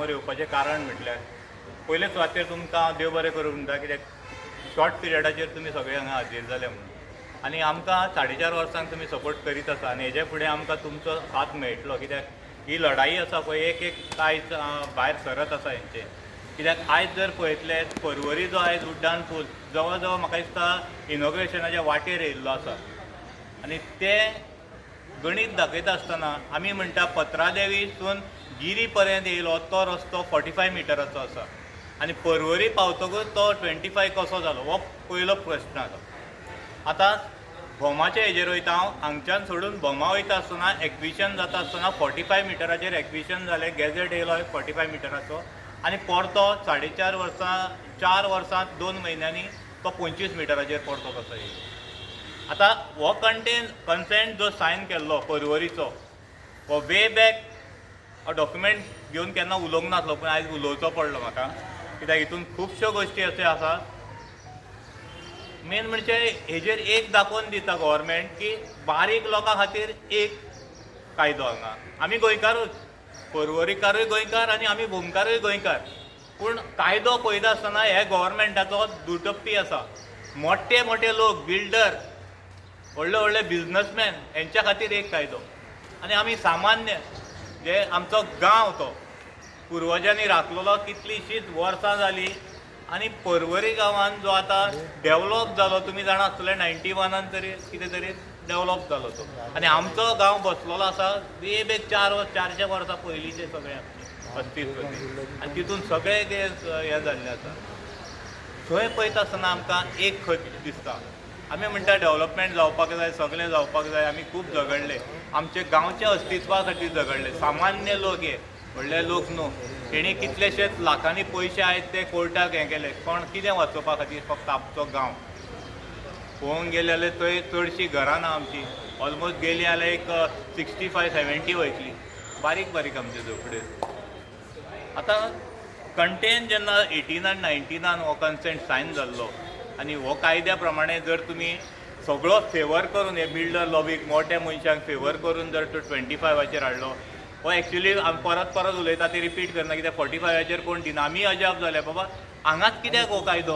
येवपाचें कारण म्हटल्यार पयले सुवातेर तुमकां देव बरें करूं म्हणटा, कित्याक शॉर्ट पिरियडाचेर तुमी सगळे हांगा हाजीर जाले म्हणून आनी आमकां 4.5 वर्सांक तुमी सपोर्ट करीत आसा आनी हेजे फुडें आमकां तुमचो साथ मेळटलो, कित्याक ही लढाई आसा पळय एक आयज भायर सरत आसा हेंचे. कित्याक आयज जर पळयतले पर्वरी जो आयज उड्डाण पूल जवळ जवळ म्हाका दिसता इनॉग्रेशनाच्या वाटेर येयल्लो आसा आनी ते गणीत दाखयता आसतना आमी म्हणटा पत्रादेवीसून गिरी पर्यंत येयलो तो रस्तो 45 मिटराचो आसा आनी पर्वरी पावतकूच तो 25 कसो जालो हो पयलो प्रश्न आसा. आतां भोमाच्या हेजेर वयता हांव हांगच्यान सोडून भोमा वयता आसतना एक्विशन जाता आसतना 45 मिटराचेर एक्विशन जालें, गॅझेट येयलो 45 मिटराचो आनी परतो 4 वर्सां 2 म्हयन्यांनी तो 25 मिटराचेर परतो कसो येयलो. आतां हो कन्सेंट जो सायन केल्लो पर्वरीचो हो वे बॅक डॉक्युमेंट घेवन केन्ना उलोवंक नासलो, पूण आयज उलोवचो पडलो म्हाका, कित्याक हितून खुबश्यो गोश्टी अश्यो आसा. मेन म्हणजे हेजेर एक दाखोवन दिता गव्हर्मेंट की बारीक लोकां खातीर एक कायदो हांगा. आमी गोंयकारूच, पर्वरीकारूय गोंयकार आनी आमी भोमकारूय गोंयकार, पूण कायदो पळयता आसतना हे गव्हर्मेंटाचो दुटप्पी आसा. मोठे मोठे लोक, बिल्डर, व्हडले व्हडले बिजनसमॅन हेंच्या खातीर एक कायदो आनी आमी सामान्य जे आमचो गांव तो पुर्वजांनी राखलेलो कितलींशींच वर्सां जालीं आनी पर्वरी गांवान जो आतां डेवलॉप जालो, तुमी जाणा आसतले 91 तरी कितें तरी डेवलॉप जालो तो, आनी आमचो गांव बसलेलो आसा बेबेग 400 वर्सां पयलींचे सगळे अस्तित्व आनी तितून सगळे हे जाल्ले आसा. थंय पळयता आसतना आमकां एक खंत दिसता. आमी म्हणटा डेवलॉपमेंट जावपाक जाय, सगळें जावपाक जाय, आमी खूब झगडले, आमचे गांवच्या अस्तित्वा खातीर झगडले. सामान्य लोक हे व्हडले लोक न्हू, तेणी कितलेशेच लाखांनी पयशे आयज ते कोर्टाक हें केले, कोण कितें वाचोवपा खातीर, फक्त आमचो गांव. पळोवंक गेले जाल्यार थंय चडशीं घरां ना आमची, ऑलमोस्ट गेली जाल्यार एक 65-70 वयतली, बारीक बारीक आमच्यो झोपड्यो. आतां कंटेन जेन्ना 18 आनी 19 हो कन्सेंट सायन जाल्लो आनी हो कायद्या प्रमाणे जर तुमी सगळो फेवर करून हे बिल्डर लॉबीक मोठ्या मनशांक फेवर करून जर तो 25चेर हाडलो, हो एक्चुली परत उलयता ते रिपीट करना, कित्याक 45चेर कोण दिना. आमी अजाप जाले बाबा हांगाच कित्याक हो कायदो.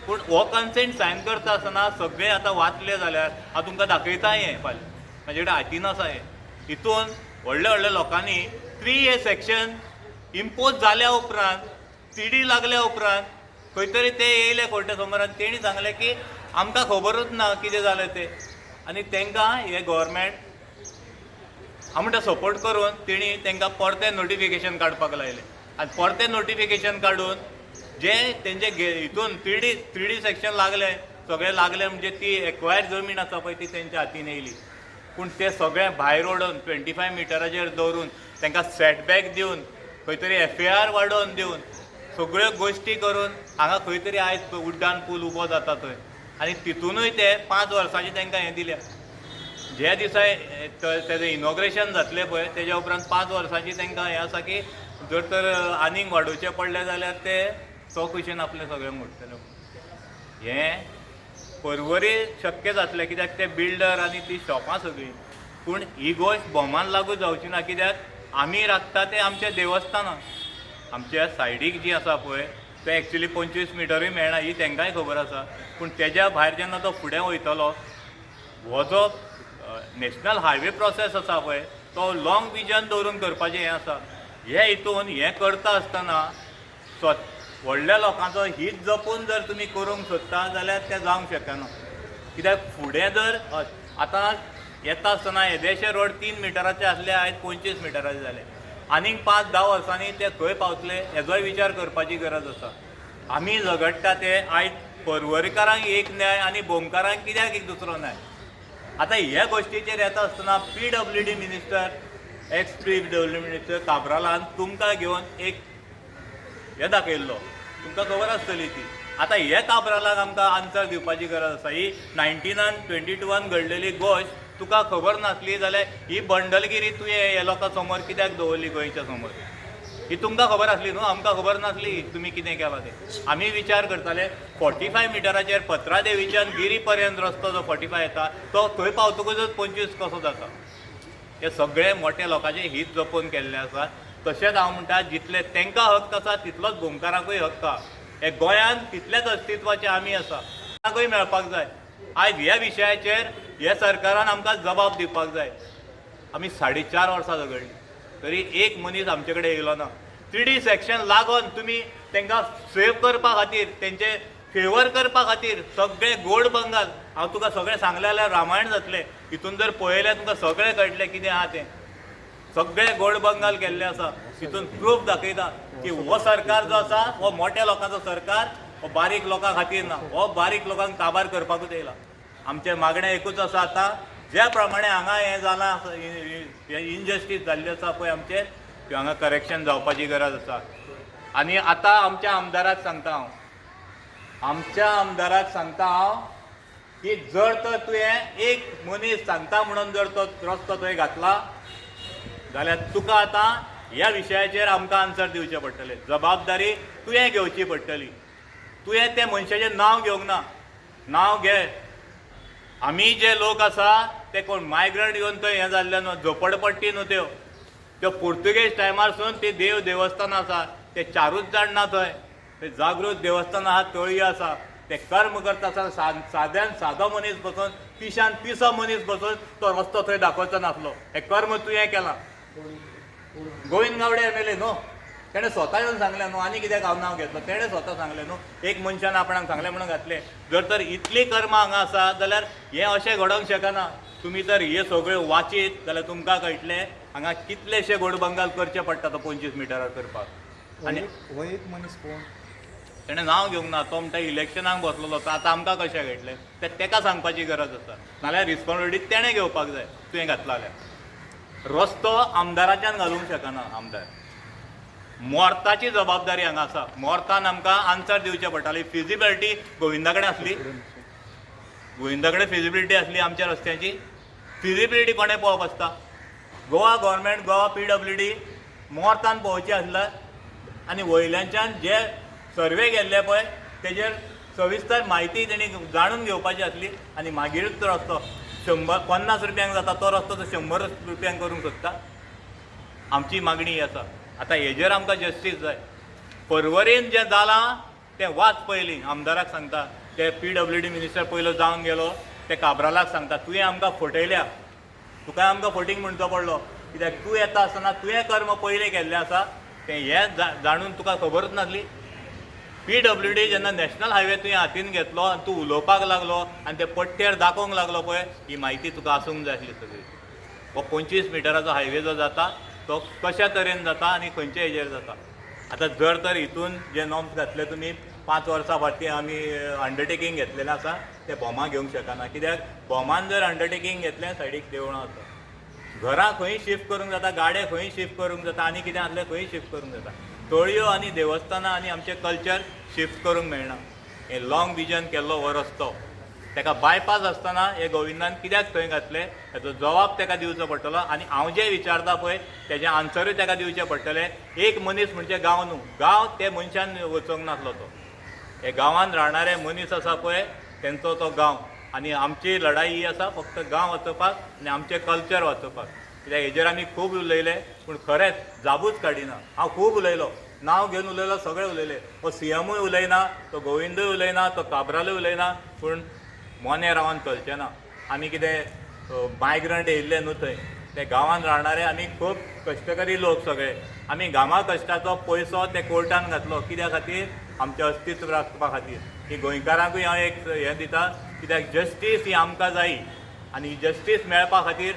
पूण हो कन्सेंट सायन करता आसतना सगळे आतां वाचले जाल्यार हांव तुमकां दाखयता हें फाल्यां, म्हाजे कडेन हातीन आसा हें. हितून व्हडल्या व्हडल्या लोकांनी 3A सेक्शन इम्पोज जाल्या उपरांत, CD लागल्या उपरांत खंय तरी ते येयले कोर्टा समोर आनी तेणी सांगलें की आमकां खबरूच ना कितें जालें तें, आनी तांकां हे गव्हर्मेंट हांव म्हणटा सपोर्ट करून तेणी तांकां परतें नोटिफिकेशन काडपाक लायलें आनी परतें नोटिफिकेशन काडून जे तेंचे हितून 3D सेक्शन लागले, सगळे लागले म्हणजे ती एक्वायर जमीन आसा पळय ती तेंच्या हातीन येयली. पूण ते सगळें भायर ओडून 25 मिटराचेर दवरून तांकां सेटबॅक दिवन खंय तरी FAR वाडोवन दिवन सगळ्यो गोश्टी करून हांगा खंय तरी आयज उड्डाण पूल उबो जाता थंय आनी तितूनय ते 5 वर्सांची तांकां हें दिल्या. जे दिसा तेजें इनॉग्रेशन जातलें पळय तेज्या उपरांत 5 वर्सांची तांकां हें आसा की जर तर आनीक वाडोवचें पडलें जाल्यार ते चौकशेन आपलें सगळें मोडटलें. हें पर्वरी शक्य जातलें कित्याक ते बिल्डर आनी ती शॉपां सगळीं, पूण ही गोश्ट भोमान लागू जावची ना, कित्याक आमी राखता तें आमचें देवस्थानां. आमच्या सायडीक जी आसा पळय ते एक्चुली 25 मिटरूय मेळना ही तांकांय खबर आसा, पूण तेज्या भायर जेन्ना तो फुडें वयतलो हो जो नॅशनल हायवे प्रोसेस आसा पळय तो लाँग विजन दवरून करपाचें हें आसा. हे हितून हें करता आसतना व्हडल्या लोकांचो हीत जपून जर तुमी करूंक सोदता जाल्यार तें जावंक शकना. कित्याक फुडें जर आतां येता आसतना येदेशे रोड 3 मिटराचे आसले आयज 25 मिटराचे जाले, आनीक 5-10 वर्सांनी ते खंय पावतले हेजोय विचार करपाची गरज आसा. आमी झगडटा ते आयज पर्वरीकारांक एक न्याय आनी भोमकारांक कित्याक एक दुसरो न्याय. आतां ह्या गोश्टीचेर येता आसतना PWD मिनिस्टर, PWD मिनिस्टर काब्रालान तुमकां घेवन एक हें दाखयल्लो, तुमकां खबर आसतली ती. आतां हे काब्रालाक आमकां आन्सर दिवपाची गरज आसा. ही 1922 घडलेली गोश्ट तुका खबर नासली जाल्यार ही बंडलगिरी तुवें हे लोकां समोर कित्याक दवरली गोंयच्या समोर, ही तुमकां खबर आसली न्हू, आमकां खबर नासली तुमी कितें केलां तें. आमी विचार करताले 45 मिटराचेर पत्रादेवीच्यान गिरी पर्यंत रस्तो जो 45 येता तो थंय पावतकूच 25 कसो जाता. हे सगळे मोठ्या लोकांचे हीत जपून केल्ले आसा तशेंच हांव म्हणटा जितले तांकां हक्क आसा तितलोच भोमकारांकूय हक्क आसा. हे गोंयांत तितलेच अस्तित्वाचे आमी आसा, तांकांय मेळपाक जाय. आयज ह्या विशयाचेर ह्या सरकारान आमकां जबाब दिवपाक जाय. आमी 4.5 वर्सां झगडलीं तरी एक मनीस आमचे कडेन येयलो ना. 3D सेक्शन लागोन तुमी तांकां सेव करपा खातीर, तेंचे फेवर करपा खातीर सगळे गोड बंगाल, हांव तुका सगळें सांगलें जाल्यार रामायण जातलें. हितून जर पळयलें तुमकां सगळें कळटलें कितें आहा तें. सगळे गोड बंगाल केल्ले आसा. हितून प्रूफ दाखयता की हो सरकार जो आसा हो मोठ्या लोकांचो सरकार, हो बारीक लोकां खातीर ना. हो बारीक लोकांक काबार करपाकूच येयला. आमचें मागणें एकूच आसा आतां, ज्या प्रमाणे हांगा हें जालां, इनजस्टीस जाल्ली आसा पळय आमचेर, ती हांगा करेक्शन जावपाची गरज आसा. आनी आतां आमच्या आमदाराक सांगता हांव की जर तर तुवें एक मनीस सांगता म्हणून जर तो रस्तो थंय घातला जाल्यार तुका आतां ह्या विशयाचेर आमकां आन्सर दिवचें पडटलें. जबाबदारी तुवें घेवची पडटली. तुवें त्या मनशाचें नांव घेवंक ना. नांव घे. आमी जे लोक आसा ते कोण मायग्रंट येवन थंय हें जाल्ले न्हू, झोपडपट्टी न्हू त्यो पुर्तुगेज टायमारसून ती देवस्थान आसा. ते 4च जाण ना थंय. ते जागृत देवस्थान आहा, तळी आसा. ते कर्म करता आसतना साद्यान सादो मनीस बसून, पिशान पिसो मनीस बसून तो रस्तो थंय दाखोवचो नासलो. हे कर्म तुवें केलां. गोविंद गावडे MLA न्हू, तेणें स्वता येवन सांगलें न्हू. आनी कित्याक हांव नांव घेतलो, तेणें स्वता सांगलें न्हू. एक मनशान आपणाक सांगलें म्हणून घातलें. जर तर इतली कर्मां हांगा आसा जाल्यार हें अशें घडोवंक शकना. तुमी जर हे सगळ्यो वाचीत जाल्यार तुमकां कळटलें हांगा कितलेशे गोड बंगाल करचे पडटा तो 25 मिटरार करपाक. आनी हो एक मनीस कोण तेणें नांव घेवंक ना. तो म्हणटा इलेक्शनाक बसलेलो तो. आतां आमकां कशें कळटलें तें तेका सांगपाची गरज आसा. नाल्यार रिस्पॉन्सिबिलिटी तेणें घेवपाक जाय. तुवें घातला जाल्यार रस्तो आमदाराच्यान घालूंक शकना. आमदार मोर्ताची जबाबदारी हांगा आसा. मोर्तान आमकां आन्सर दिवचें पडटाली. फिजिबिलिटी गोविंदा कडेन आसली. गोविंदा कडेन फिजिबिलिटी आसली आमच्या रस्त्याची. फिजिबिलिटी कोणें पळोवप आसता? गोवा गव्हर्मेंट, गोवा PWD मोर्तान पळोवची आसल्यार. आनी वयल्याच्यान जे सर्वे केल्ले पळय तेजेर सविस्तर म्हायती तेणी जाणून घेवपाची आसली. आनी मागीरच तो रस्तो 50 रुपयांक जाता तो रस्तो तो 100 रुपयांक करूंक सोदता. आमची मागणी ही आसा. आतां हेजेर आमकां जस्टीस जाय. पर्वरीन जें जालां तें वाच पयलीं. आमदाराक सांगता, ते PWD मिनिस्टर पयलो जावन गेलो, ते काब्रालाक सांगता तुवें आमकां फटयल्या, तुका आमकां फटींग म्हणचो पडलो. कित्याक तूं येता आसतना तुवें कर्म पयलें केल्लें आसा तें हें जाणून तुका खबरूच नासली. PWD जेन्ना नॅशनल हायवे तुवें हातीन घेतलो आनी तूं उलोवपाक लागलो आनी ते पट्टेर दाखोवंक लागलो पळय, ही म्हायती तुका आसूंक जाय आसली सगळी. हो 25 मिटराचो हायवे जो जाता तो कशा तरेन जाता आनी खंयच्या हेजेर जाता. आतां जर तर हितून जे नॉर्म्स घातले तुमी 5 वर्सां फाटीं आमी अंडरटेकींग घेतलेलें आसा ते बोमा घेवंक शकना. कित्याक बोमान जर अंडरटेकींग घेतलें सायडीक देवळां आसा, घरां खंय शिफ्ट करूंक जाता, गाडे खंय शिफ्ट करूंक जाता, आनी कितें आसलें खंय शिफ्ट करूंक जाता. तळयो आनी देवस्थानां आनी आमचें कल्चर शिफ्ट करूंक मेळना. हें लॉंग विजन केल्लो हो रस्तो तेका बायपास आसतना हे गोविंदान कित्याक थंय घातलें हेचो जबाब तेका दिवचो पडटलो. आनी हांव जें विचारता पळय तेजें आन्सरूय तेका दिवचें पडटलें. एक मनीस म्हणजे गांव न्हू, गांव ते मनशान वचोंक नासलो तो. हे गांवांत रावणारे मनीस आसा पळय तेंचो तो गांव. आनी आमची लढाई ही आसा फक्त गांव वाचोवपाक आनी आमचें कल्चर वाचोवपाक. कित्याक हेजेर आमी खूब उलयले पूण खरेंच जाबूच काडिना. हांव खूब उलयलो, नांव घेवन उलयलो, सगळे उलयले. तो CMूय उलयना, तो गोविंदूय उलयना, तो काब्रालूय उलयना, पूण मोने रावन चलचें ना. आमी कितें मायग्रंट येयल्ले न्हू थंय, ते गांवांत रावणारे आमी खूब कश्टकरी लोक सगळे. आमी गांवा कश्टाचो पयसो ते कोर्टान घातलो. कित्या खातीर? आमचें अस्तित्व राखपा खातीर. ही गोंयकारांकूय हांव एक हें दिता, कित्याक जस्टीस ही आमकां जायी. आनी जस्टीस मेळपा खातीर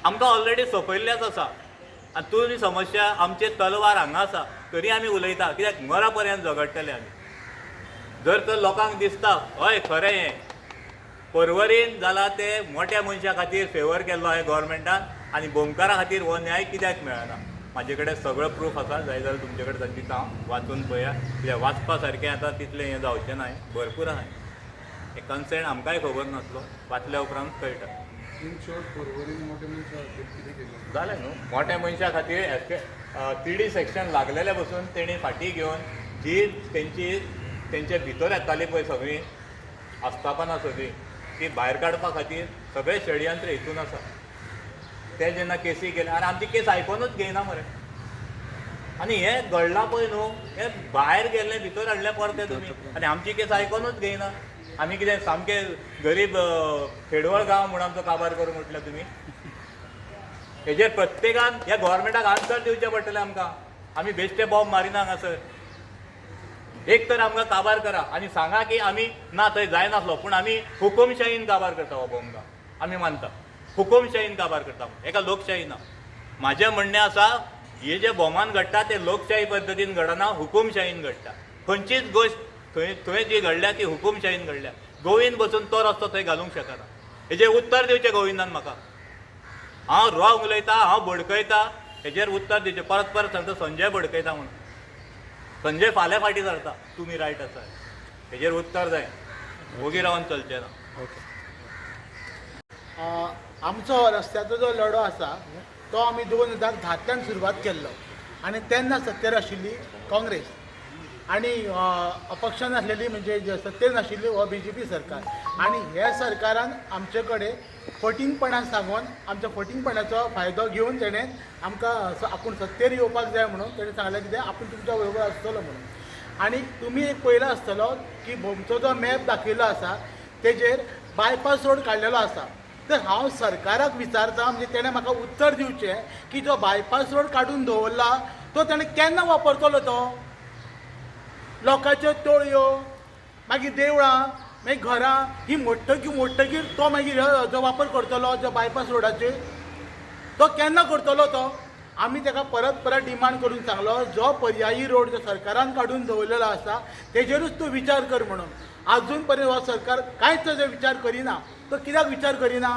आमकां ऑलरेडी सोंपयल्लेच आसा. आनी तुजी समस्या आमचे तलवार हांगा आसा तरी आमी उलयता. कित्याक मरा पर्यंत झगडटले आमी. जर तर लोकांक दिसता हय खरें हें पर्वरीन जालां ते मोठ्या मनशा खातीर फेवर केल्लो हांवें गोवोरमेंटान आनी बोमकारा खातीर हो न्याय कित्याक मेळना. म्हाजे कडेन सगळो प्रूफ आसा. जाय जाल्यार तुमचे कडेन दिता हांव, वाचून पळया. कित्याक वाचपा सारकें आतां तितलें हें जावचें ना. भरपूर आहा हे कन्सेंट. आमकांय खबर नासलो, वाचल्या उपरांत कळटा. जालें न्हू. मोठ्या मनशा खातीर 3D सेक्शन लागलेले बसून तेणी फाटीं घेवन जी तेंचे भितर येताली पळय सगळीं आस्थापनां सगळीं ती भायर काडपा खातीर सगळे षडयंत्र हितून आसा. ते जेन्ना केसी गेले आनी आमची केस आयकोनूच घेयना मरे. आनी हे घडलां पळय न्हू, हे भायर गेल्ले भितर हाडले परते तुमी आनी आमची केस आयकोनूच घेयना. आमी कितें सामके गरीब खेडवळ गांव म्हणून आमचो काबार करूं म्हटलं तुमी. हेजेर प्रत्येकान ह्या गव्हर्मेंटाक आन्सर दिवचें पडटलें आमकां. आमी बेश्टे बॉम्ब मारिना हांगासर. एक तर आमकां काबार करा आनी सांगा की आमी ना थंय जायनासलो पूण आमी हुकुमशायेन काबार करता हो बॉम्ब. आमी मानता हुकुमशायेन काबार करता, एका लोकशाही ना. म्हाजें म्हणणें आसा हे जे बॉमान घडटा ते लोकशाही पद्दतीन घडना, हुकुमशायेन घडटा. खंयचीच गोश्ट थंय जी घडल्या ती हुकुमशायेन घडल्या. गोविंद बसून तो रस्तो थंय घालूंक शकना. हेजेर उत्तर दिवचें गोविंदान म्हाका. हांव रॉंग उलयता, हांव भडकयता, हेजेर उत्तर दिवचें. परत परत सांगता संजय भडकयता म्हणून. संजय फाल्यां फाटीं सरता तुमी रायट आसा. हेजेर उत्तर जाय, ओगी रावन चलचें ना. ओके. आमचो रस्त्याचो जो लढो आसा तो आमी 2010तल्यान सुरवात केल्लो आनी तेन्ना सत्तेर आशिल्ली काँग्रेस आनी अपक्षान आसलेली म्हणजे सत्तेर नाशिल्ली हो BJP सरकार. आनी ह्या सरकारान आमचे कडेन फटींगपणान सांगून आमच्या फटींगपणाचो फायदो घेवन तेणें आमकां आपूण सत्तेर येवपाक जाय म्हणून तेणें सांगलें कितें आपूण तुमच्या बरोबर आसतलो म्हणून. आनी तुमी एक पळयलो आसतलो की भोमचो जो मॅप दाखयलो आसा तेजेर बायपास रोड काडलेलो आसा. तर हांव सरकाराक विचारता म्हणजे तेणें म्हाका उत्तर दिवचें की जो बायपास रोड काडून दवरला तो तेणें केन्ना वापरतलो तो. लोकांच्यो तळयो मागीर देवळां मागीर घरां ही मोडटकीर तो मागीर जो वापर करतलो जो बायपास रोडाचेर तो केन्ना करतलो तो. आमी ताका परत परत डिमांड करून सांगलो जो पर्यायी रोड जो सरकारान काडून दवरलेलो आसा तेजेरूच तूं विचार कर म्हणून. आजून पर्यंत हो सरकार कांयच ताचो विचार करिना. तो कित्याक विचार करिना.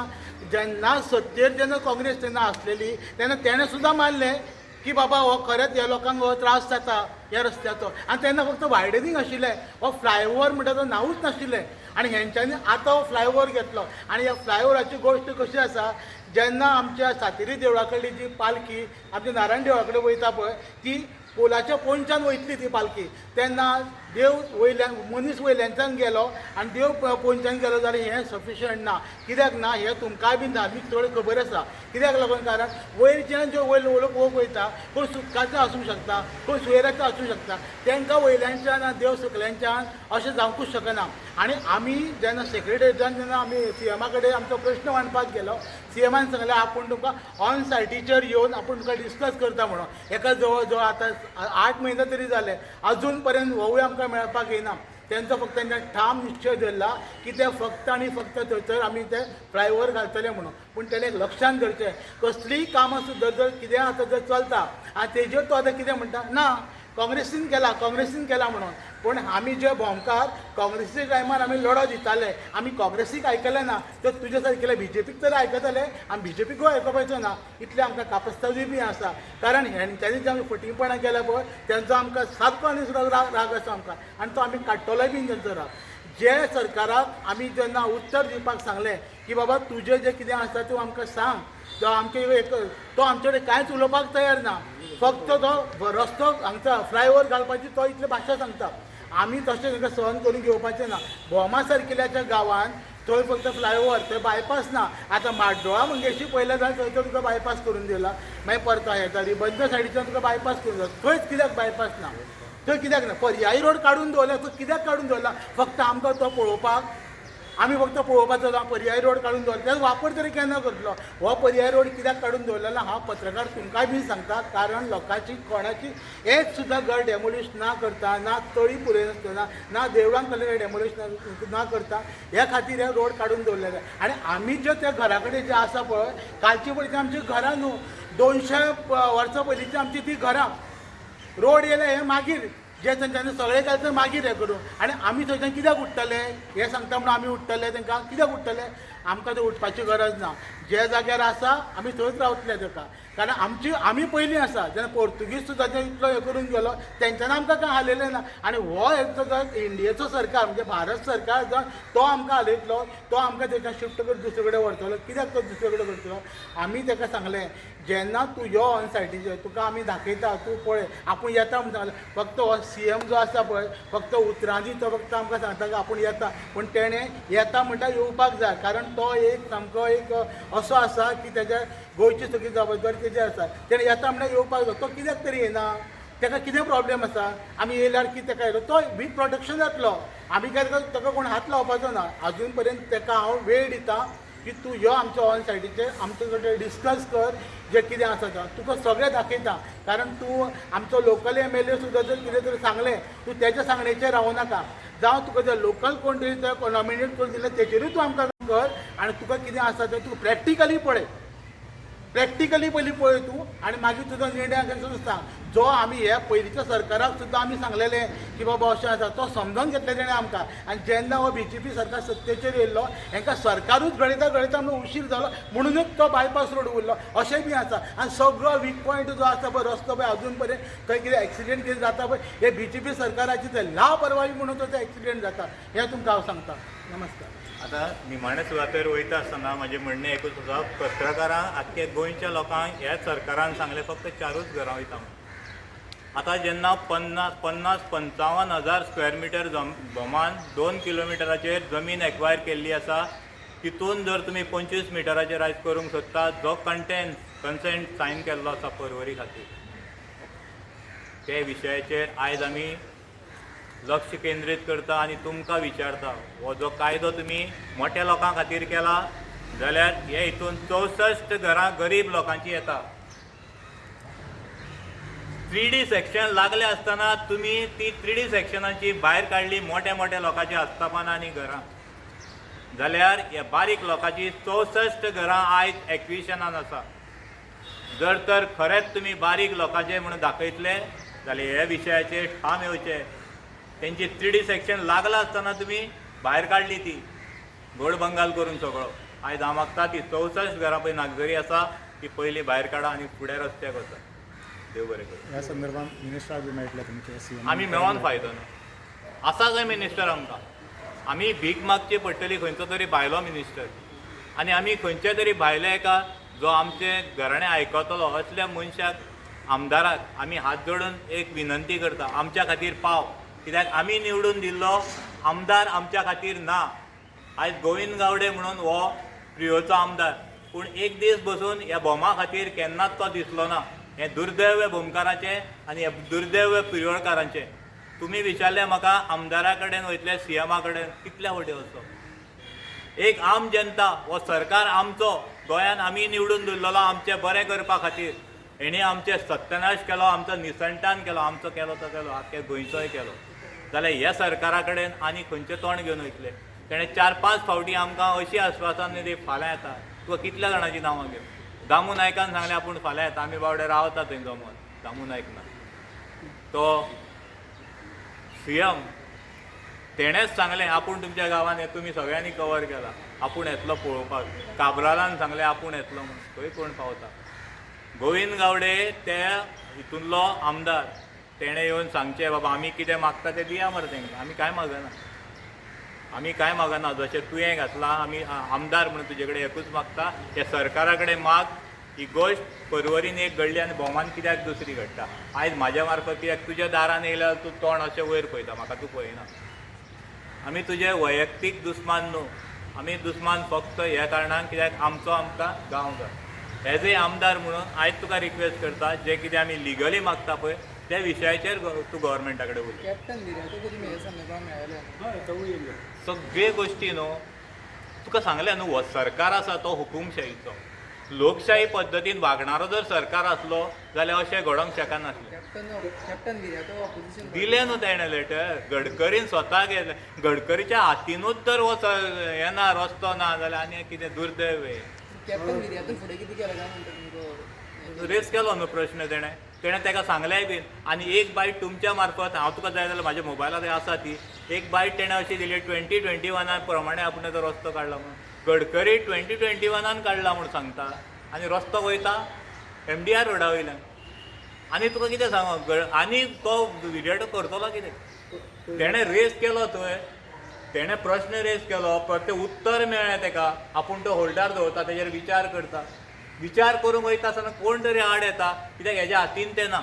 जेन्ना सत्तेर जेन्ना काँग्रेस तेन्ना आसलेली तेन्ना तेणें सुद्दां मानलें की बाबा हो खरेंच ह्या लोकांक हो त्रास जाता ह्या रस्त्याचो. आनी तेन्ना फक्त वायडनींग आशिल्लें, हो फ्लायओवर म्हणटा तो नांवूच नाशिल्लें. आनी हेंच्यांनी आतां हो फ्लायओवर घेतलो आनी ह्या फ्लायओवराची गोश्ट कशी आसा जेन्ना आमच्या सातेरी देवळा कडली जी पालखी आमच्या नारायण देवळा कडेन वयता पळय ती पोलाच्या पोंच्यान वयतली ती पालखी तेन्ना देव वयल्यान मनीस वयल्यानच्यान गेलो आनी देव पोंच्यान गेलो जाल्यार हें सफिशंट ना. कित्याक ना हें तुमकांय बीन धार्मीक थोडी खबर आसा. कित्याक लागून कारण वयरच्यान जो लोक वयता कोण सुक्काचो आसूंक शकता, कोण सुयेराचो आसूंक शकता, तांकां वयल्यानच्यान आनी देव सकल्यानच्यान अशें जावंकूच शकना. आनी आमी जेन्ना सेक्रेटरीजान जेन्ना आमी CMा कडेन आमचो प्रश्न मांडपाक गेलो CMान सांगलें आपूण तुमकां ऑन सायटीचेर येवन आपूण तुमकां डिस्कस करता म्हणून. एका जवळ जवळ आतां 8 म्हयने तरी जाले अजून पर्यंत होवूय आमकां मेळपाक येना. तेंचो फक्त तेंच्यान ठाम निश्चय धरला की ते फक्त आनी फक्त थंयसर आमी ते फ्लायओवर घालतले म्हणून. पूण तेणें लक्षांत धरचें कसलीय कामां सुद्दां जर कितें आतां जर चलता आनी तेजेर तो आतां कितें म्हणटा ना काँग्रेसीन केला म्हणून. पूण आमी जे भोंवकार काँग्रेसीच्या टायमार आमी लढो दिताले आमी काँग्रेसीक आयकले ना तर तुजे सारकेले BJPक तरी आयकतले आमी BJPकूय आयकपाचो ना. इतलें आमकां कापस्तादी बी आसा. कारण हेंच्यांनी जे आमी फटींगपणां केल्या पळय तेंचो आमकां सारको आनी सुद्दां राग आसा आमकां आनी तो आमी काडटलोय बीन तेंचो राग. जे सरकाराक आमी जेन्ना उत्तर दिवपाक सांगलें की बाबा तुजें जें कितें आसा तें आमकां सांग तो आमचे तो आमचे कडेन कांयच उलोवपाक तयार ना. फक्त तो रस्तो हांगचा फ्लायओवर घालपाची तो इतली भाशा सांगता. आमी तशें तांकां सहन करून घेवपाचें ना. बोमा सारकेल्याच्या गांवांत थंय फक्त फ्लायओवर थंय बायपास ना. आतां माड्डोळा मंगेशी पयल्या जाल्यार थंय तुका बायपास करून दिला. मागीर परतो येता रिबंद सायडीच्यान तुका बायपास करून दिला. थंयच कित्याक बायपास ना थंय कित्याक ना. पर्यायी रोड काडून दवरला तो कित्याक काडून दवरला फक्त आमकां तो पळोवपाक. आमी फक्त पळोवपाचो ना पर्यायी रोड काडून दवरला त्याचो वापर तरी केन्ना करतलो. हो पर्यायी रोड कित्याक काडून दवरलेलो हांव पत्रकार तुमकांय बी सांगता. कारण लोकांची कोणाची एक सुद्दां घर डेमोलिश ना करता ना तळी पुरयनासतना ना देवळां कडले डेमोलिश ना करता ह्या खातीर हे रोड काडून दवरलेले. आनी आमी जे त्या घरा कडेन जे आसा पळय कालची पळय आमची घरां न्हू 200 वर्सां पयलींची आमची ती घरां. रोड येयले हे मागीर जे तेंच्यांनी सगळे केले तर मागीर हें करून आनी आमी थंयच्यान कित्याक उठ्ठले हें सांगता म्हणून आमी उठ्ठले तांकां कित्याक उठ्ठले. आमकां थंय उठपाची गरज ना. जे जाग्यार आसा आमी थंयच रावतले ताका. कारण आमी पयलीं आसा जेन्ना पोर्तुगीज सुद्दां जे इतलो हें करून गेलो तेंच्यांनी आमकां कांय हालयलें ना. आनी हो इंडियेचो सरकार म्हणजे भारत सरकार जो तो आमकां हालयतलो तो आमकां थंयच्यान शिफ्ट करून दुसरे कडेन व्हरतलो. कित्याक तो दुसरे कडेन करतलो. आमी ताका सांगलें जेन्ना तूं यो ऑन सायटीचेर तुका आमी दाखयता तूं पळय आपूण येता म्हणून सांगलें. फक्त हो CM जो आसा पळय फक्त उतरां दी तो फक्त आमकां सांगता की आपूण येता. पूण तेणें येता म्हणटा येवपाक जाय. कारण तो एक सामको एक असो आसा की त्याच्या गोंयची सगळी जबाबदारी तेजी आसा. तेणें येता म्हणल्यार येवपाक जाय. तो कित्याक तरी येना? ताका कितें प्रॉब्लेम आसा? आमी येयल्यार कितें ताका येयलो तो वीक प्रोटेक्शन जातलो. आमी काय ताका कोण हात लावपाचो ना. अजून पर्यंत ताका हांव वेळ दिता की तूं यो आमच्या ऑन सायडीचेर आमचे कडेन डिस्कस कर जें कितें आसा तें तुका सगळें दाखयता. कारण तूं आमचो लोकल MLA सुद्दां जर कितें तरी सांगलें तूं तेच्या सांगणेचेर रावूं नाका. जावं तुका जर लोकल कोण तरी ते नॉमिनेट करून दिलें तेचेरूय तूं आमकां कर आनी तुका कितें आसा तें तूं प्रॅक्टिकली पळय. प्रॅक्टिकली पयलीं पळय तूं आनी मागीर तुजो निर्णय कसो सांग. जो आमी ह्या पयलींच्या सरकाराक सुद्दां आमी सांगलेलें की बाबा अशें आसा तो समजून घेतले तेणें आमकां. आनी जेन्ना हो BJP सरकार सत्तेचेर येयल्लो हांकां सरकारूच घडयता घडयता म्हणून उशीर जालो म्हणूनच तो बायपास रोड उरलो अशें बी आसा. आनी सगळो वीक पॉयंट जो आसा पळय रस्तो पळय अजून पर्यंत थंय कितें एक्सिडेंट कितें जाता पळय हे BJP सरकाराची ते लापरवाही म्हणून तो एक्सिडेंट जाता हें तुमकां हांव सांगता. नमस्कार. आतां निमाणे सुवातेर वयता आसतना म्हजें म्हणणें एकूच आसा पत्रकारांक आख्या गोंयच्या लोकांक ह्याच सरकारान सांगलें फक्त 4च घरां वयता म्हणून. आतां जेन्ना 50-55,000 स्क्वेअर मिटर भोमान 2 किलोमिटराचेर जमीन एक्वायर केल्ली आसा तितून जर तुमी 25 मिटराचेर आयज करूंक सोदता जो कन्सेंट सायन केल्लो आसा पर्वरी खातीर ते विशयाचेर आयज आमी लक्ष केंद्रीत करता आनी तुमकां विचारता हो जो कायदो तुमी मोठ्या लोकां खातीर केला जाल्यार हे हितून 64 घरां गरीब लोकांची येता. 3D सेक्शन लागले आसतना तुमी ती 3D सेक्शनाची भायर काडली मोठ्या मोठ्या लोकांच्या आस्थापनां आनी घरां जाल्यार ह्या बारीक लोकांची 64 घरां आयज एक्विशनान आसा. जर तर खरेंच तुमी बारीक लोकांचे म्हणून दाखयतले जाल्यार ह्या विशयाचेर ठाम येवचे. तेंची 3D सेक्शन लागला आसतना तुमी भायर काडली ती घोड बंगाल करून सगळो. आयज हांव मागता ती 64 घरां पळय नागजरी आसा ती पयलीं भायर काडा आनी फुडें रस्त्याक वचा. देव बरें करूं. ह्या संदर्भात मिनिस्टर बी मेळटले तुमचे CM आमी मेळोन फायदो ना. आसा खंय मिनिस्टर आमकां? आमी भीक मागची पडटली खंयचो तरी भायलो मिनिस्टर आनी आमी खंयचे तरी भायले एका जो आमचे घराणें आयकतलो असल्या मनशाक आमदाराक आमी हात जोडून एक विनंती करता आमच्या खातीर पाव. कित्याक आमी निवडून दिल्लो आमदार आमच्या खातीर ना. आयज गोविंद गावडे म्हणून हो प्रियोचो आमदार पूण एक दीस बसून ह्या बोमा खातीर केन्नाच तो दिसलो ना. हें दुर्दैव बोमकाराचें आनी हें दुर्दैव पिरोळकारांचें. तुमी विचारलें म्हाका आमदारा कडेन वयतले CMा कडेन कितल्या फावटी वचो. एक आम जनता हो सरकार आमचो गोंयान आमी निवडून दिल्लो आमचें बरें करपा खातीर हेणी आमचें सत्यानाश केलो आमचो निसंतान केलो आमचो केलो तो केलो आख्या गोंयचोय केलो जाल्यार ह्या सरकारा कडेन आनी खंयचें तोंड घेवन वयतले. तेणें 4-5 फावटी आमकां अशी आश्वासन दिली फाल्यां येता. तुका कितल्या जाणांची नांवां घेवन दामू नायकान सांगलें आपूण फाल्यां येता आमी बावडे रावता थंय जमोन. दामू नायक ना तो CM तेणेंच सांगलें आपूण तुमच्या गांवांत हें तुमी सगळ्यांनी कवर केला आपूण येतलो पळोवपाक. काबरालान सांगलें आपूण येतलो म्हूण खंय कोण पावता. गोविंद गावडे ते हितूंतलो आमदार तेणें येवन सांगचें बाबा आमी कितें मागता तें दिया मरे तेंकां. आमी कांय मागना. आमी कांय मागना. जशें तुवें घातलां आमी आमदार म्हणून तुजे कडेन एकूच मागता हे सरकारा कडेन माग. ही गोश्ट पर्वरीन एक घडली आनी बोमान कित्याक दुसरी घडटा. आयज म्हाज्या मार्फत कित्याक तुज्या दारान येयल्यार तूं तोंड अशें वयर पळयता म्हाका तूं पळयना. आमी तुजे वैयक्तीक दुस्मान न्हू. आमी दुस्मान फक्त ह्या कारणान कित्याक आमचो आमकां गांव जाय. एज ए आमदार म्हणून आयज तुका रिक्वेस्ट करता जें कितें आमी लिगली मागता पळय त्या विशयाचेर तूं गव्हर्मेंटा कडेन उलय. कॅप्टन गिर्याचो तुमी हे संदर्भात मेळ्ळें सगळे गोश्टी न्हू तुका सांगलें न्हू हो सरकार आसा तो हुकूमशाहीचो. लोकशाही पद्दतीन वागणारो जर सरकार आसलो जाल्यार अशें घडोवंक शकनासलें. कॅप्टन गिर्याचो ऑपोजिशन दिलें न्हू तेणें लेटर. गडकरीन स्वता गेले गडकरीच्या हातीनूच जर हो हें ना रस्तो ना जाल्यार आनी कितें दुर्दैव हें. कॅप्टन गिर्यातून फुडें कितें केलें काय म्हणटा तुमकां रेस केलो न्हू प्रश्न तेणें ताका सांगलेंय बीन. आनी एक बायट तुमच्या मार्फत हांव तुका जाय जाल्यार म्हाज्या मोबायलार आसा ती एक बायट तेणें अशी दिली 2021 प्रमाणे आपूण तो रस्तो काडला म्हणून. गडकरी 2021 काडला म्हूण सांगता आनी रस्तो वयता MDR रोडा वयल्यान. आनी तुका कितें सांगू आनी तो विडियो करतलो कितें. तेणें रेस केलो थंय तेणें प्रश्न रेस केलो परते उत्तर मेळ्ळें ताका. आपूण तो होल्डार दवरता तेजेर विचार करता. विचार करूंक वयता आसतना कोण तरी आड येता कित्याक हेज्या हातीन तें ना.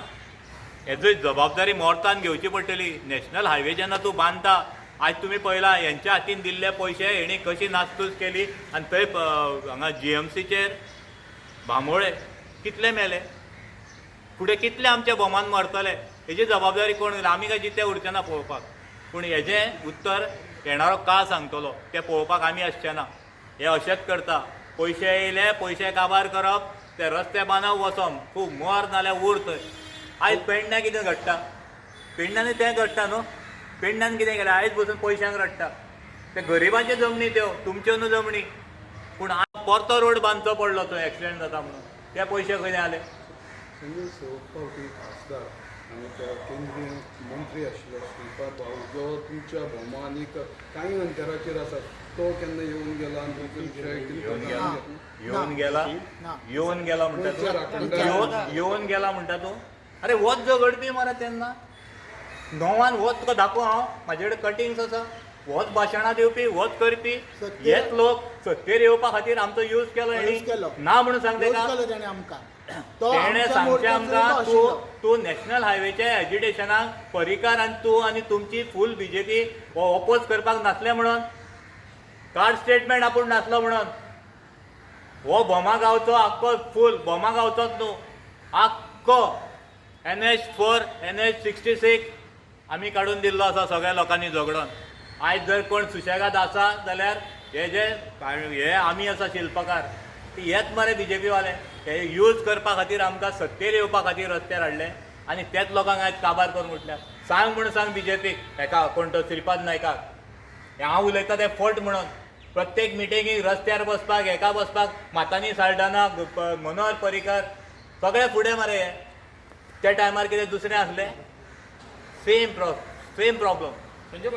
हेजो जबाबदारी मोर्तान घेवची पडटली. नॅशनल हायवे जेन्ना तूं बांदता आज तुम्ही पळयला हेंच्या हातीन दिल्ले पयशे हेणी कशी नासतूस केली आनी थंय हांगा GMCचेर भांबोळे कितले मेले, फुडें कितले आमच्या बोमान मरतले हेची जबाबदारी कोण घेतली? आमी काय जिते उरचे ना पळोवपाक, पूण हेजें उत्तर येणारो काळ सांगतलो तें पळोवपाक आमी आसचे ना. हे अशेंच करता, पयशे येयले पयशे काबार करप, ते रस्ते बांदप वचप, खूब मर नाल्यार उर थंय. आयज पेडण्यां कितें घडटा, पेडण्यांनी तें घडटा न्हू, पेडण्यान कितें केलें आयज बसून पयशांक रडटा. ते गरिबांच्यो जमनी त्यो, तुमच्यो न्हू जमनी, पूण आज परतो रोड बांदचो पडलो थंय एक्सिडेंट जाता म्हणून, ते पयशे खंय आले? संजय सोपावटी खासदार आनी केंद्रीय मंत्री आशिल्लो श्रीपाद भाऊ जो तुमच्या भोवमानीक कांय अंतराचेर आसा, तो केन्ना येवन गेला आनी तुमचो विशय येवन गेला म्हणटा तूं, येवन गेला म्हणटा तूं. अरे वच झगडपी मरे तेन्ना 9 वच तुका दाखोव हांव, म्हाजे कडेन कटिंग्स आसा, वच भाशणां दिवपी, वच करपी, हेच लोक सत्तेर येवपा खातीर आमचो यूज केलो हेणी ना म्हणून सांगता का? तेणे आमकां तेणे सांगचे आमकां तूं नॅशनल हायवेच्या एजिटेशनाक परिकार आनी तूं आनी तुमची फूल BJP ऑपोज करपाक नासले म्हणून, कार्ड स्टेटमेंट आपूण नासलो म्हणून. हो बोमा गांवचो आख्खो फूल बोमा गांवचोच न्हू, आख्खो NH4 NH66 आमी काडून दिल्लो आसा सगळ्या लोकांनी झगडोन. आयज जर कोण सुशेगाद आसा जाल्यार हे आमी आसा शिल्पकार, हेच मरे BJP वाले, हे यूज करपा खातीर आमकां सत्तेर येवपा खातीर रस्त्यार हाडले आनी तेच लोकांक आयज काबार करून उठल्या. सांग म्हणून सांग BJPक, हेका कोण तो श्रीपाद नायकाक, हांव उलयतां तें फट म्हणून, प्रत्येक मिटिंगेक रस्त्यार बसपाक, हेका बसपाक, मातांनी साल्टाना, मनोहर पर्रीकर सगळे फुडें मरे. हे त्या टायमार कितें दुसरें आसलें? Same problem. म्हणजे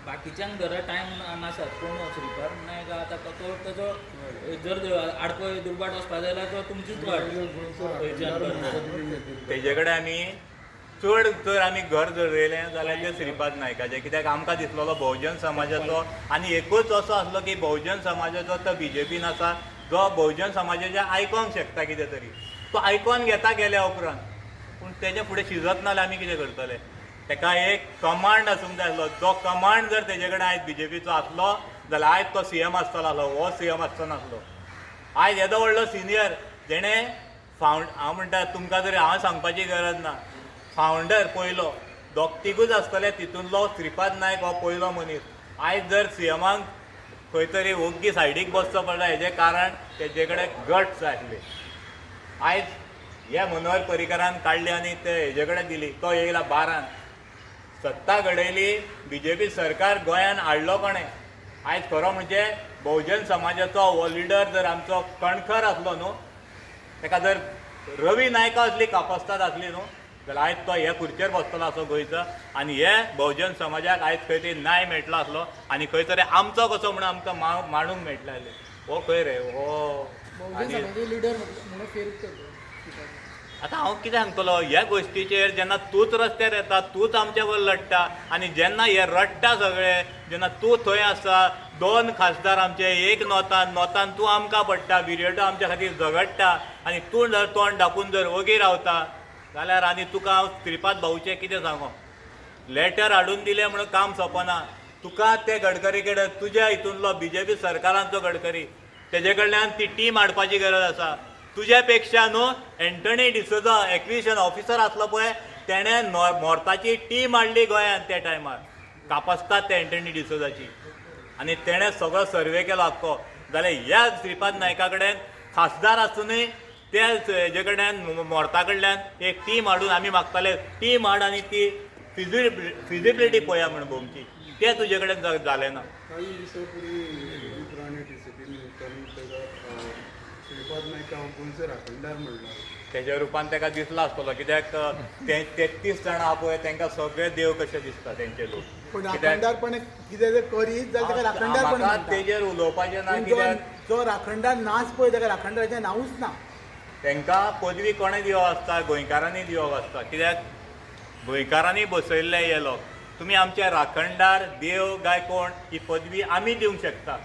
बाकीच्यांक जरा टायम नासत, पूण श्रीपाद नायक आतां तो तेजो जर आडपय दुर्बाट वचपा जाल्यार तो तुमचीच वाट. तेजे कडेन आमी चड जर आमी घर धरयलें जाल्यार ते श्रीपाद नायकाचें, कित्याक आमकां दिसलोलो बहुजन समाजाचो आनी एकूच असो आसलो की बहुजन समाजाचो तो BJPन आसा जो बहुजन समाजाचें आयकोंक शकता कितें तरी. तो आयकोन घेता गेल्या उपरांत, पूण तेजे फुडें शिजत नाल्यार आमी कितें करतले? तेका एक कमांड आसूंक जाय आसलो. जो कमांड जर तेजे कडेन आयज BJPचो आसलो जाल्यार आयज तो CM आसतलो आसलो, हो CM आसचो नासलो. आयज येदो व्हडलो सिनियर जेणें हांव म्हणटा तुमकां तरी हांव सांगपाची गरज ना, फावंडर पयलो दोग-तिगूच आसतले, तितूंतलो श्रीपाद नायक हो पयलो मनीस. आयज जर CMाक खंय तरी ओग्गी सायडीक बसचो पडला हेजें कारण तेजे कडेन गट्स आसले. आयज हे मनोहर पर्रीकरान काडली आनी ते हेजे कडेन दिली, तो येयला 12. सत्ता घडयली BJP सरकार गोंयान हाडलो कोणें? आयज खरो म्हणजे बहुजन समाजाचो हो लिडर जर आमचो कणखर आसलो न्हू, ताका जर रवी नायका असली कापास्ताद आसली न्हू जाल्यार आयज तो ह्या खुर्चेर बसतलो आसलो गोंयचो आनी हे बहुजन समाजाक आयज खंय तरी न्याय मेळटलो आसलो आनी खंय तरी आमचो कसो म्हणून आमकां मांडूंक मेळटले आसले. हो खंय रे हो. आनी लिडर म्हणून फेरूच करता. आतां हांव कितें सांगतलो, ह्या गोश्टीचेर जेन्ना तूंच रस्त्यार येता, तूंच आमच्या बरोबर लडटा आनी जेन्ना हे रडटा सगळे, जेन्ना तूं थंय आसा, 2 खासदार आमचे एक नॉर्थान तूं आमकां पडटा, बिरेटो आमच्या खातीर झगडटा आनी तूं जर तोंड धापून जर ओगी रावता जाल्यार आनी तुका हांव श्रीपाद भाऊचें कितें सांगो? लॅटर हाडून दिलें म्हणून काम सोंपना. तुका ते गडकरी कडेन तुज्या हितूंतलो BJP सरकारांचो गडकरी तेजे कडल्यान ती टीम हाडपाची गरज आसा. तुज्या पेक्षा न्हू एंटनी डिसोजा एक्विजिशन ऑफिसर आसलो पळय, तेणें नॉर्थाची टीम हाडली गोंयांत त्या टायमार, कापास्ताद ते एंटनी डिसोजाची, आनी तेणें सगळो सर्वे केलो आख्खो. जाल्यार ह्या श्रीपाद नायका कडेन खासदार आसुनूय ते हेजे कडल्यान नॉर्था कडल्यान एक टीम हाडून आमी मागताले टीम हाड आनी ती फिजिबिलिटी पळया म्हणून भोवची, तें तुजे कडेन जालें ना. काही दिसा पयलीं प्राणी DCPन श्रीपाद नायका हांव गोंयचो राखणदार म्हणला. तेज्या रुपान ताका दिसलो आसतलो, कित्याक ते 33 जाणां आहा पळय तांकां सगळे देव कशे दिसता तेंचे लोक. पूण राखणदारपण कितें जर करीत जाल्यार ताका राखणदारपण म्हाका म्हणटा. तेजेर उलोवपाचें ना, पूण कित्याक जो राखणदार नाच पळय ताका राखणदाराचें नांवूच ना. तांकां पदवी कोणें दिवप आसता? गोंयकारांनी दिवप आसता, कित्याक गोंयकारांनी बसयल्ले हे लोक. तुमी आमचे राखणदार देव गाय कोण ही पदवी आमी दिवंक शकता.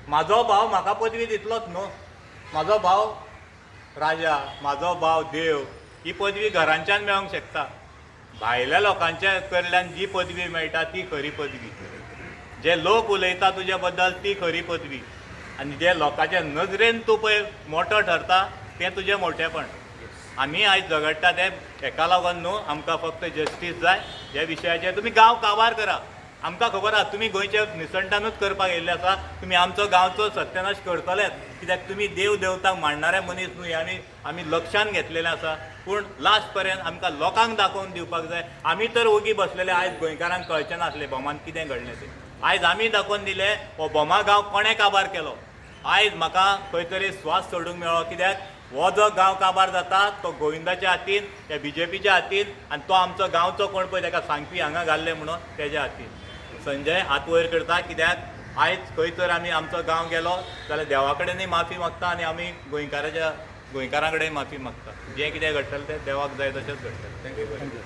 म्हाजो भाव म्हाका पदवी दितलोच न्हू, म्हाजो भाव राजा, म्हाजो भाव देव, ही पदवी घरांच्यान मेळोंक शकता. भायल्या लोकांच्या कडल्यान जी पदवी मेळटा ती खरी पदवी, जे लोक उलयता तुज्या बद्दल ती खरी पदवी, आनी जे लोकांच्या नजरेन तूं पळय मोठो ठरता तें तुजें मोठेपण. आमी आयज झगडटा ते हेका लागून न्हू, आमकां फक्त जस्टीस जाय. ह्या विशयाचेर तुमी गांव काबार करा. आमकां खबर आहा तुमी गोंयचे निसंटानूच करपाक येयल्ले आसा. तुमी आमचो गांवचो सत्यानाश करतलेच, कित्याक तुमी देव देवतांक मानणारे मनीस न्हू, हे आमी लक्षांत घेतलेलें आसा. पूण लास्ट पर्यंत आमकां लोकांक दाखोवन दिवपाक जाय. आमी तर ओगी बसलेले आयज गोंयकारांक कळचें नासलें बोमान कितें घडलें तें. आयज आमी दाखोवन दिलें हो बोमा गांव कोणें काबार केलो. आयज म्हाका खंय तरी स्वास सोडूंक मेळ्ळो, कित्याक हो जो गांव काबार जाता तो गोविंदाच्या हातीन, त्या BJPच्या हातीन, आनी तो आमचो गांवचो कोण पळय ताका सांगपी हांगा घाल्ले म्हणून तेज्या हातीन. संजय हात वयर करता, कित्याक आयज खंय तर आमी आमचो गांव गेलो जाल्यार देवा कडेनय माफी मागता आनी आमी गोंयकारां कडेन माफी मागता. जें कितें घडटलें तें देवाक जाय तशेंच घडटलें. थँक्यू.